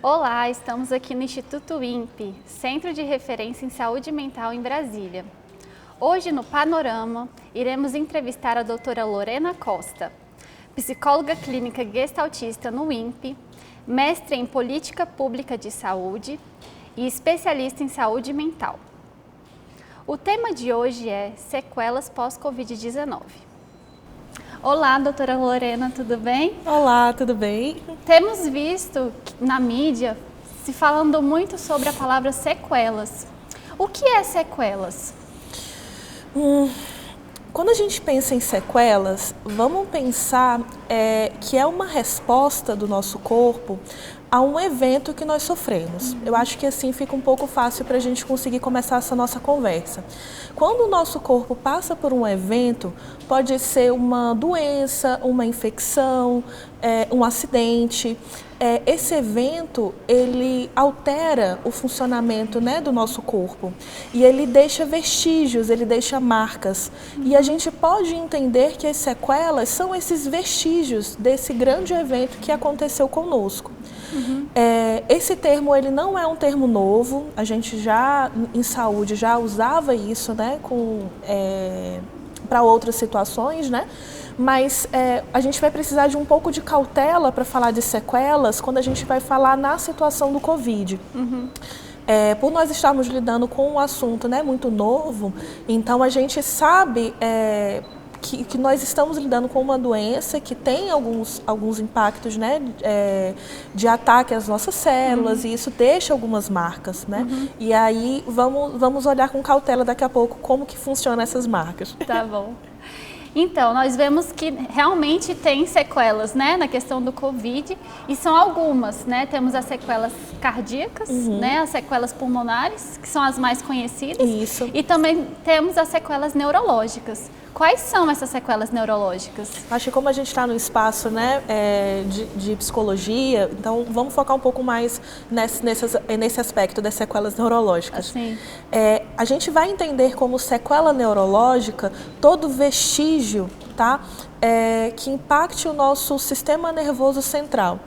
Olá, estamos aqui no Instituto INPE, Centro de Referência em Saúde Mental em Brasília. Hoje, no Panorama, iremos entrevistar a doutora Lorena Costa, psicóloga clínica gestaltista no INPE, mestre em Política Pública de Saúde e especialista em saúde mental. O tema de hoje é sequelas pós-Covid-19. Olá, doutora Lorena, tudo bem? Olá, tudo bem? Temos visto na mídia se falando muito sobre a palavra sequelas. O que é sequelas? Quando a gente pensa em sequelas, vamos pensar que é uma resposta do nosso corpo a um evento que nós sofremos. Eu acho que assim fica um pouco fácil para a gente conseguir começar essa nossa conversa. Quando o nosso corpo passa por um evento, pode ser uma doença, uma infecção, um acidente. Esse evento, ele altera o funcionamento, né, do nosso corpo e ele deixa vestígios, ele deixa marcas. E a gente pode entender que as sequelas são esses vestígios desse grande evento que aconteceu conosco. Esse termo ele não é um termo novo, a gente já em saúde já usava isso, né, para outras situações, né? Mas a gente vai precisar de um pouco de cautela para falar de sequelas quando a gente vai falar na situação do Covid. Por nós estarmos lidando com um assunto, né, muito novo, então a gente sabe que nós estamos lidando com uma doença que tem alguns impactos, né, de ataque às nossas células, e isso deixa algumas marcas, né? E aí vamos olhar com cautela daqui a pouco como que funcionam essas marcas. Tá bom. Então, nós vemos que realmente tem sequelas, né, na questão do Covid, e são algumas, né? Temos as sequelas cardíacas, né, as sequelas pulmonares, que são as mais conhecidas. Isso. E também temos as sequelas neurológicas. Quais são essas sequelas neurológicas? Acho que como a gente está no espaço, né, de psicologia, então vamos focar um pouco mais nesse aspecto das sequelas neurológicas. Assim. A gente vai entender como sequela neurológica todo vestígio, tá, que impacte o nosso sistema nervoso central.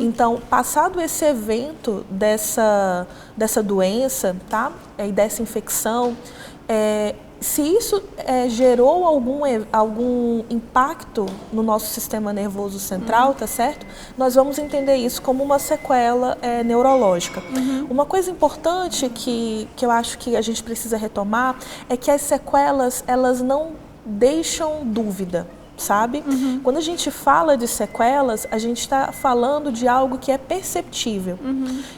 Então, passado esse evento dessa doença, tá, e dessa infecção, se isso gerou algum impacto no nosso sistema nervoso central, tá certo? Nós vamos entender isso como uma sequela neurológica. Uma coisa importante que eu acho que a gente precisa retomar é que as sequelas, elas não deixam dúvida, sabe? Quando a gente fala de sequelas, a gente está falando de algo que é perceptível.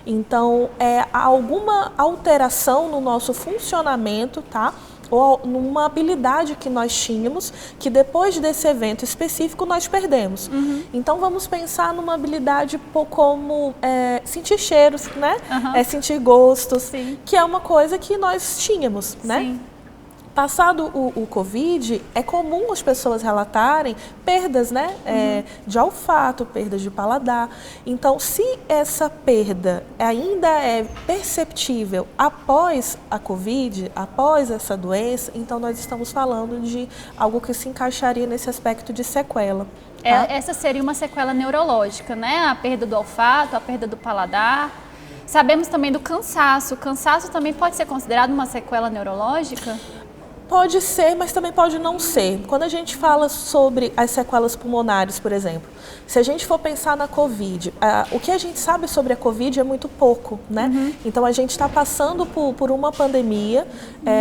Então, alguma alteração no nosso funcionamento, tá? Ou numa habilidade que nós tínhamos, que depois desse evento específico nós perdemos. Então vamos pensar numa habilidade como sentir cheiros, né? Sentir gostos, Sim. que é uma coisa que nós tínhamos, né? Sim. Passado o Covid, é comum as pessoas relatarem perdas, né, de olfato, perdas de paladar. Então, se essa perda ainda é perceptível após a Covid, após essa doença, então nós estamos falando de algo que se encaixaria nesse aspecto de sequela. Tá? Essa seria uma sequela neurológica, né? A perda do olfato, a perda do paladar. Sabemos também do cansaço. O cansaço também pode ser considerado uma sequela neurológica? Pode ser, mas também pode não ser. Quando a gente fala sobre as sequelas pulmonares, por exemplo, se a gente for pensar na Covid, o que a gente sabe sobre a Covid é muito pouco, né? Então, a gente está passando por uma pandemia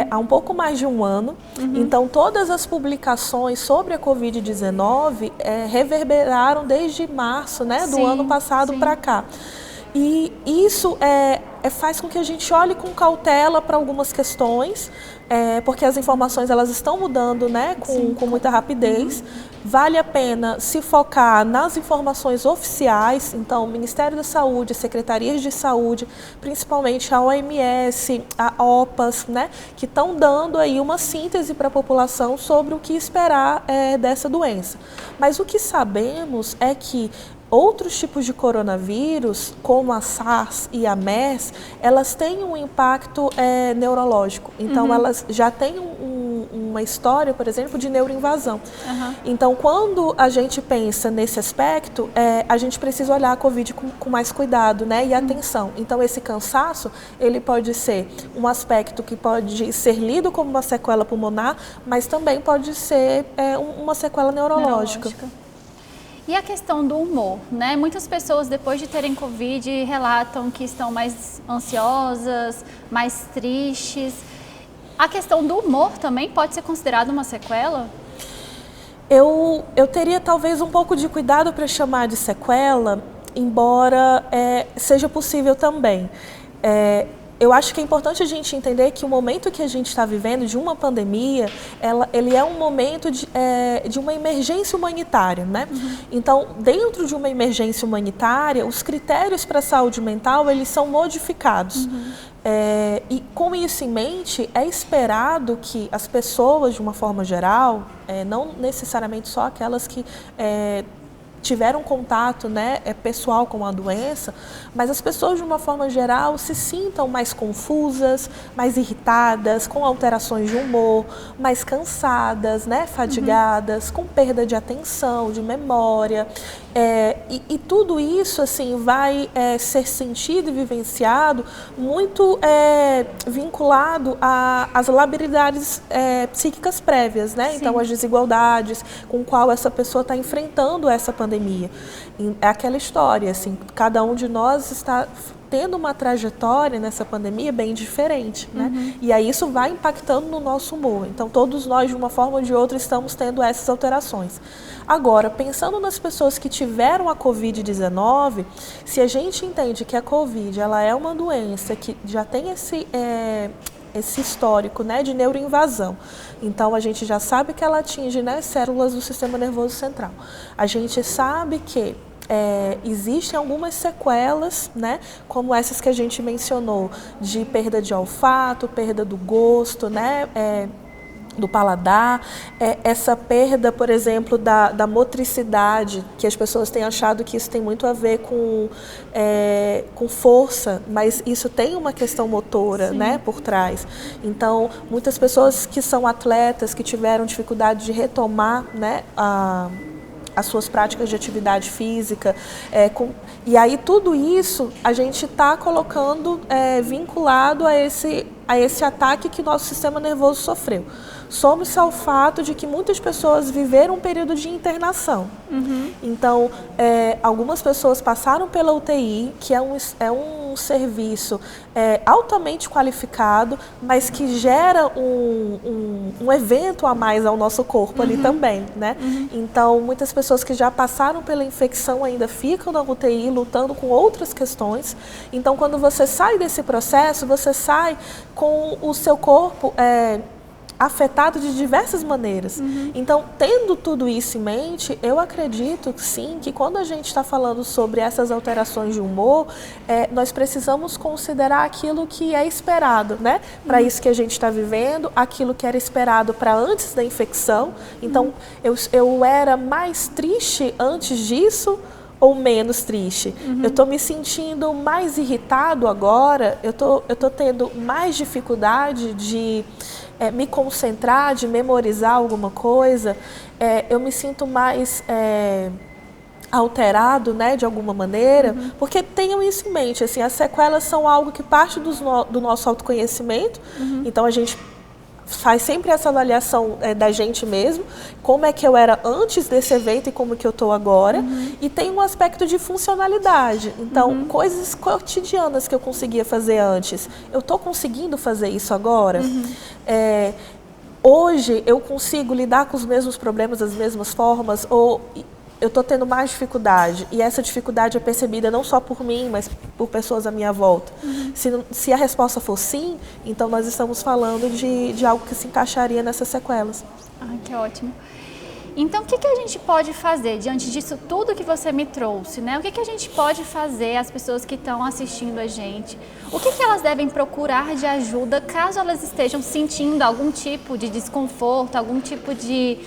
há um pouco mais de um ano. Então, todas as publicações sobre a Covid-19 reverberaram desde março, né, do ano passado para cá. E isso faz com que a gente olhe com cautela para algumas questões, porque as informações elas estão mudando, né, com muita rapidez. Vale a pena se focar nas informações oficiais, então Ministério da Saúde, Secretarias de Saúde, principalmente a OMS, a OPAS, né, que estão dando aí uma síntese para a população sobre o que esperar dessa doença. Mas o que sabemos é que outros tipos de coronavírus, como a SARS e a MERS, elas têm um impacto neurológico. Então, elas já têm um uma história, por exemplo, de neuroinvasão. Então, quando a gente pensa nesse aspecto, a gente precisa olhar a COVID com mais cuidado, né, e atenção. Então, esse cansaço, ele pode ser um aspecto que pode ser lido como uma sequela pulmonar, mas também pode ser uma sequela neurológica. E a questão do humor, né? Muitas pessoas, depois de terem Covid, relatam que estão mais ansiosas, mais tristes. A questão do humor também pode ser considerada uma sequela? Eu teria talvez um pouco de cuidado para chamar de sequela, embora seja possível também. Eu acho que é importante a gente entender que o momento que a gente está vivendo de uma pandemia, ele é um momento de uma emergência humanitária, né? Então, dentro de uma emergência humanitária, os critérios para a saúde mental, eles são modificados. E com isso em mente, é esperado que as pessoas, de uma forma geral, não necessariamente só aquelas que tiveram contato, né, pessoal com a doença, mas as pessoas, de uma forma geral, se sintam mais confusas, mais irritadas, com alterações de humor, mais cansadas, né, fadigadas, com perda de atenção, de memória. E tudo isso assim, vai ser sentido e vivenciado muito vinculado às labilidades psíquicas prévias, né? Então, as desigualdades com qual essa pessoa está enfrentando essa pandemia. É aquela história, assim, cada um de nós está tendo uma trajetória nessa pandemia bem diferente, né? E aí isso vai impactando no nosso humor. Então, todos nós, de uma forma ou de outra, estamos tendo essas alterações. Agora, pensando nas pessoas que tiveram a Covid-19, se a gente entende que a Covid ela é uma doença que já tem esse histórico, né, de neuroinvasão. Então, a gente já sabe que ela atinge, né, células do sistema nervoso central. A gente sabe que existem algumas sequelas, né, como essas que a gente mencionou, de perda de olfato, perda do gosto, né, do paladar, essa perda, por exemplo, da motricidade, que as pessoas têm achado que isso tem muito a ver com força, mas isso tem uma questão motora, né, por trás. Então, muitas pessoas que são atletas, que tiveram dificuldade de retomar, né, as suas práticas de atividade física, e aí tudo isso a gente está colocando vinculado a esse ataque que nosso sistema nervoso sofreu. Some-se ao fato de que muitas pessoas viveram um período de internação. Então, algumas pessoas passaram pela UTI, que é um serviço altamente qualificado, mas que gera um evento a mais ao nosso corpo ali também, né? Então, muitas pessoas que já passaram pela infecção ainda ficam na UTI lutando com outras questões. Então, quando você sai desse processo, você sai com o seu corpo afetado de diversas maneiras. Então, tendo tudo isso em mente, eu acredito, sim, que quando a gente está falando sobre essas alterações de humor, nós precisamos considerar aquilo que é esperado, né? Para isso que a gente está vivendo, aquilo que era esperado para antes da infecção. Então, eu era mais triste antes disso ou menos triste? Eu estou me sentindo mais irritado agora? Eu tô tendo mais dificuldade de me concentrar, de memorizar alguma coisa? Eu me sinto mais alterado, né, de alguma maneira? Porque tenham isso em mente, assim, as sequelas são algo que parte do nosso autoconhecimento. Então, a gente faz sempre essa avaliação da gente mesmo, como é que eu era antes desse evento e como que eu estou agora, e tem um aspecto de funcionalidade. Então, coisas cotidianas que eu conseguia fazer antes, eu estou conseguindo fazer isso agora? Hoje eu consigo lidar com os mesmos problemas das mesmas formas, ou eu estou tendo mais dificuldade, e essa dificuldade é percebida não só por mim, mas por pessoas à minha volta? Se a resposta for sim, então nós estamos falando de algo que se encaixaria nessas sequelas. Que ótimo. Então, o que a gente pode fazer diante disso tudo que você me trouxe, né? O que a gente pode fazer, as pessoas que estão assistindo a gente? O que elas devem procurar de ajuda caso elas estejam sentindo algum tipo de desconforto, algum tipo de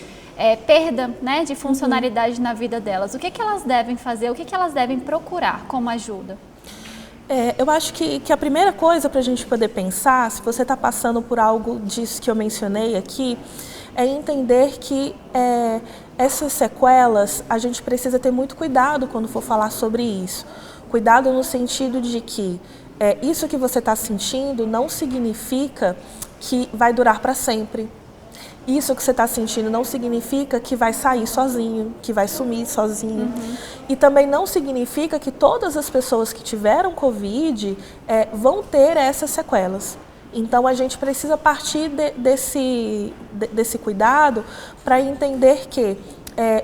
perda, né, de funcionalidade na vida delas? O que elas devem fazer? O que elas devem procurar como ajuda? Eu acho que a primeira coisa para a gente poder pensar, se você está passando por algo disso que eu mencionei aqui, é entender que essas sequelas, a gente precisa ter muito cuidado quando for falar sobre isso. Cuidado no sentido de que isso que você está sentindo não significa que vai durar para sempre. Isso que você está sentindo não significa que vai sair sozinho, que vai sumir sozinho. E também não significa que todas as pessoas que tiveram Covid vão ter essas sequelas. Então, a gente precisa partir desse cuidado para entender que,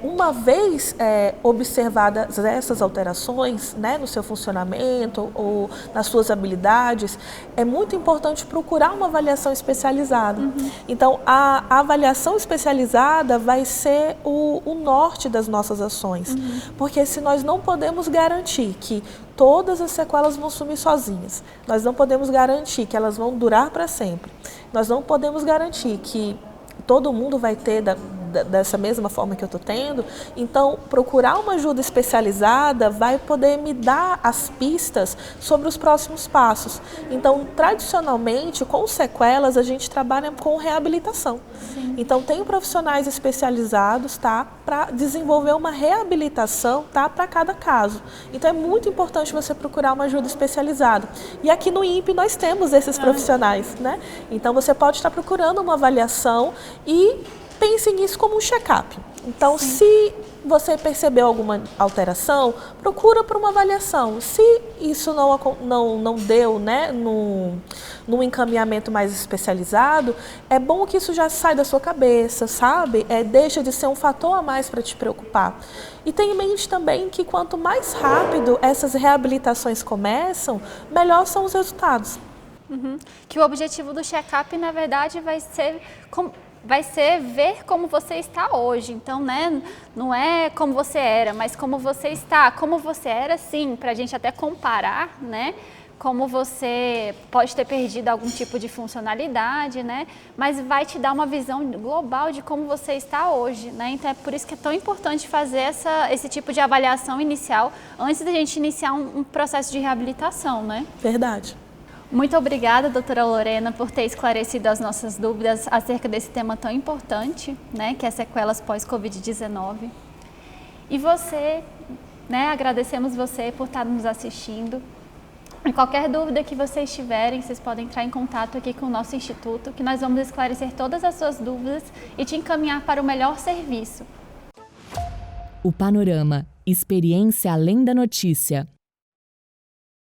uma vez observadas essas alterações, né, no seu funcionamento ou nas suas habilidades, é muito importante procurar uma avaliação especializada. Então, a avaliação especializada vai ser o norte das nossas ações, porque se nós não podemos garantir que todas as sequelas vão sumir sozinhas, nós não podemos garantir que elas vão durar para sempre, nós não podemos garantir que todo mundo vai ter dessa mesma forma que eu estou tendo, então procurar uma ajuda especializada vai poder me dar as pistas sobre os próximos passos. Então, tradicionalmente, com sequelas, a gente trabalha com reabilitação. Sim. Então, tem profissionais especializados, tá, para desenvolver uma reabilitação, tá, para cada caso. Então, é muito importante você procurar uma ajuda especializada. E aqui no INPE nós temos esses profissionais, né? Então, você pode estar procurando uma avaliação e pense nisso como um check-up. Então, sim, se você percebeu alguma alteração, procura por uma avaliação. Se isso não deu, né, num encaminhamento mais especializado, é bom que isso já saia da sua cabeça, sabe? Deixa de ser um fator a mais para te preocupar. E tenha em mente também que quanto mais rápido essas reabilitações começam, melhor são os resultados. Que o objetivo do check-up, na verdade, vai ser ver como você está hoje. Então, né, não é como você era, mas como você está. Como você era, sim, para a gente até comparar, né? Como você pode ter perdido algum tipo de funcionalidade, né? Mas vai te dar uma visão global de como você está hoje, né? Então, é por isso que é tão importante fazer esse tipo de avaliação inicial antes da gente iniciar um processo de reabilitação, né? Verdade. Muito obrigada, doutora Lorena, por ter esclarecido as nossas dúvidas acerca desse tema tão importante, né, que é sequelas pós-Covid-19. E você, né, agradecemos você por estar nos assistindo. E qualquer dúvida que vocês tiverem, vocês podem entrar em contato aqui com o nosso instituto, que nós vamos esclarecer todas as suas dúvidas e te encaminhar para o melhor serviço. O Panorama, experiência além da notícia.